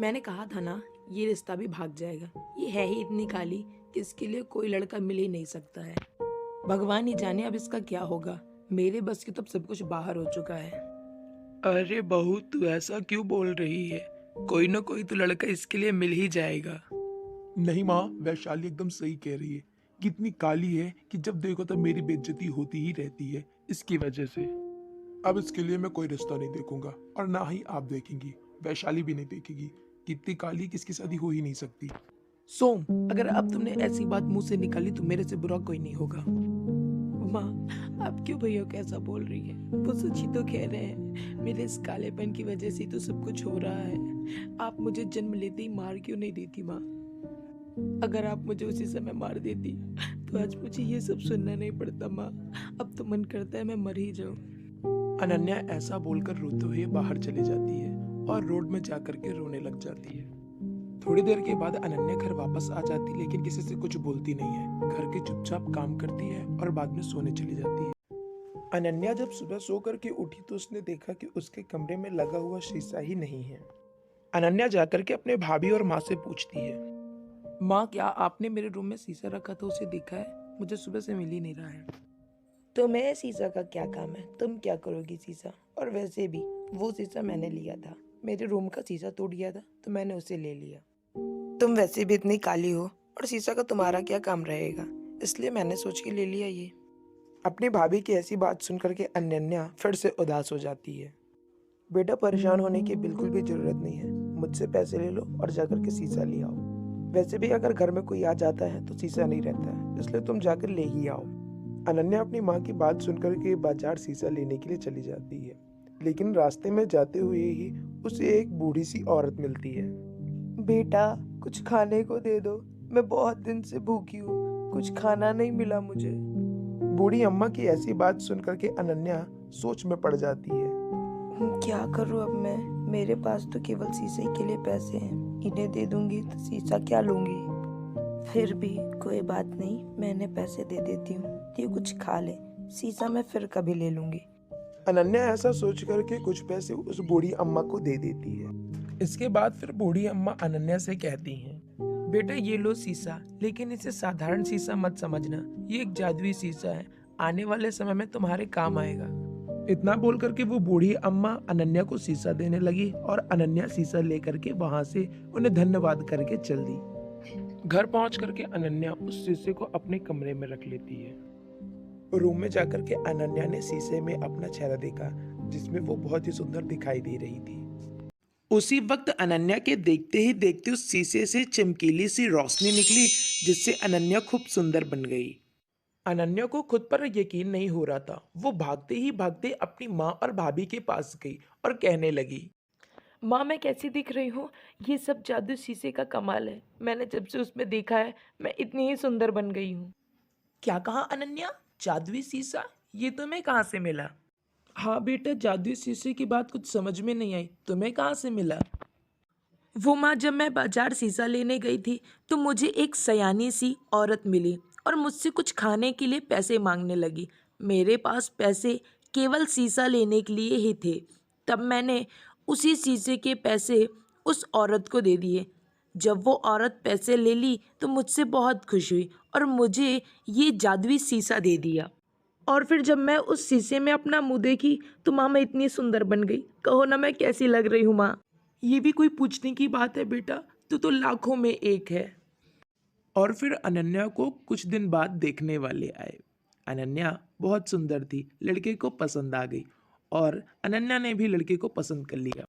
मैंने कहा था ना, ये रिश्ता भी भाग जाएगा। ये है ही इतनी काली कि इसके लिए कोई लड़का मिल ही नहीं सकता है। भगवान ही जाने अब इसका क्या होगा। मेरे बस की तो अब सब कुछ बाहर हो चुका है। अरे बहू, तू ऐसा क्यों बोल रही है? कोई ना कोई तो लड़का इसके लिए मिल ही जाएगा। नहीं माँ, वैशाली एकदम सही कह रही है। कितनी काली है कि जब देखो तब मेरी बेइज्जती होती ही रहती है इसकी वजह से। अब इसके लिए मैं कोई रिश्ता नहीं देखूंगा और ना ही आप देखेंगी। वैशाली भी नहीं देखेगी। कितनी काली किसकी शादी हो ही नहीं सकती। सोम, अगर अब तुमने ऐसी बात मुंह से निकाली तो मेरे से बुरा कोई नहीं होगा। माँ, आप क्यों भैया को ऐसा बोल रही है? वो सच ही तो कह रहे हैं। मेरे इस कालेपन की वजह से तो सब कुछ हो रहा है। आप मुझे जन्म लेते ही मार क्यों नहीं देती माँ? अगर आप मुझे उसी समय मार देती तो आज मुझे ये सब सुनना नहीं पड़ता माँ। अब तो मन करता है मैं मर ही जाऊं। अनन्या ऐसा बोलकर रोते हुए बाहर चली जाती है और रोड में जाकर के रोने लग जाती है। थोड़ी देर के बाद अनन्या घर वापस आ जाती, लेकिन किसी से कुछ बोलती नहीं है। घर के चुपचाप काम करती है और बाद में सोने चली जाती है। अनन्या जब सुबह सो करके उठी तो उसने देखा कि उसके कमरे में लगा हुआ शीशा ही नहीं है। अनन्या जाकर के अपने भाभी और माँ से पूछती है। माँ, क्या आपने मेरे रूम में शीशा रखा था उसे देखा है? मुझे सुबह से मिल ही नहीं रहा है। तुम्हें शीशा का क्या काम है? तुम क्या करोगी शीशा? और वैसे भी वो शीशा मैंने लिया था। मेरे रूम का शीशा टूट गया था तो मैंने उसे ले लिया। तुम वैसे भी इतनी काली हो और शीशा का तुम्हारा क्या काम रहेगा, इसलिए मैंने सोच के ले लिया ये। अपनी भाभी की ऐसी बात सुनकर के अनन्या फिर से उदास हो जाती है। बेटा, परेशान होने की बिल्कुल भी जरूरत नहीं है। मुझसे पैसे ले लो और जाकर के शीशा ले आओ। वैसे भी अगर घर में कोई आ जाता है तो शीशा नहीं रहता है, इसलिए तुम जाकर ले ही आओ। अनन्या अपनी माँ की बात सुनकर के बाजार शीशा लेने के लिए चली जाती है, लेकिन रास्ते में जाते हुए ही उसे एक बूढ़ी सी औरत मिलती है। बेटा, कुछ खाने को दे दो, मैं बहुत दिन से भूखी हूँ, कुछ खाना नहीं मिला मुझे। बूढ़ी अम्मा की ऐसी बात सुनकर के अनन्या सोच में पड़ जाती है। क्या करूँ अब मैं? मेरे पास तो केवल शीशे के लिए पैसे हैं, इन्हें दे दूंगी तो शीशा क्या लूंगी? फिर भी कोई बात नहीं, मैं इन्हें पैसे दे देती हूँ, ये कुछ खा ले, शीशा मैं फिर कभी ले लूंगी। अनन्या ऐसा सोच करके कुछ पैसे उस बूढ़ी अम्मा को दे देती है। इसके बाद फिर बूढ़ी अम्मा अनन्या से कहती हैं। बेटा, ये लो शीशा, लेकिन इसे साधारण शीशा मत समझना। ये एक जादुई शीशा है, आने वाले समय में तुम्हारे काम आएगा। इतना बोल करके वो बूढ़ी अम्मा अनन्या को शीशा देने लगी और अनन्या शीशा लेकर के वहां से उन्हें धन्यवाद करके चल दी। घर पहुंच करके अनन्या उस शीशे को अपने कमरे में रख लेती है। रूम में जाकर के अनन्या ने शीशे में अपना चेहरा देखा, जिसमें वो बहुत ही सुंदर दिखाई दे रही थी। उसी वक्त अनन्या के देखते ही देखते उस शीशे से चमकीली सी रोशनी निकली, जिससे अनन्या खूब सुंदर बन गई। अनन्या को खुद पर यकीन नहीं हो रहा था। वो भागते ही भागते अपनी माँ और भाभी के पास गई और कहने लगी। माँ, मैं कैसी दिख रही हूँ? ये सब जादू शीशे का कमाल है। मैंने जब से उसमें देखा है मैं इतनी ही सुंदर बन गई हूँ। क्या कहा अनन्या? जादुई शीशा? ये तुम्हें कहाँ से मिला? हाँ बेटा, जादुई शीशे की बात कुछ समझ में नहीं आई। तुम्हें कहाँ से मिला? वो माँ, जब मैं बाजार शीशा लेने गई थी तो मुझे एक सयानी सी औरत मिली और मुझसे कुछ खाने के लिए पैसे मांगने लगी। मेरे पास पैसे केवल शीशा लेने के लिए ही थे। तब मैंने उसी शीशे के पैसे उस औरत को दे दिए। जब वो औरत पैसे ले ली तो मुझसे बहुत खुश हुई और मुझे ये जादुई शीशा दे दिया। और फिर जब मैं उस शीशे में अपना मुंह देखी तो माँ, मैं इतनी सुंदर बन गई। कहो ना मैं कैसी लग रही हूँ माँ? ये भी कोई पूछने की बात है बेटा? तू तो लाखों में एक है। और फिर अनन्या को कुछ दिन बाद देखने वाले आए। अनन्या बहुत सुंदर थी, लड़के को पसंद आ गई और अनन्या ने भी लड़के को पसंद कर लिया।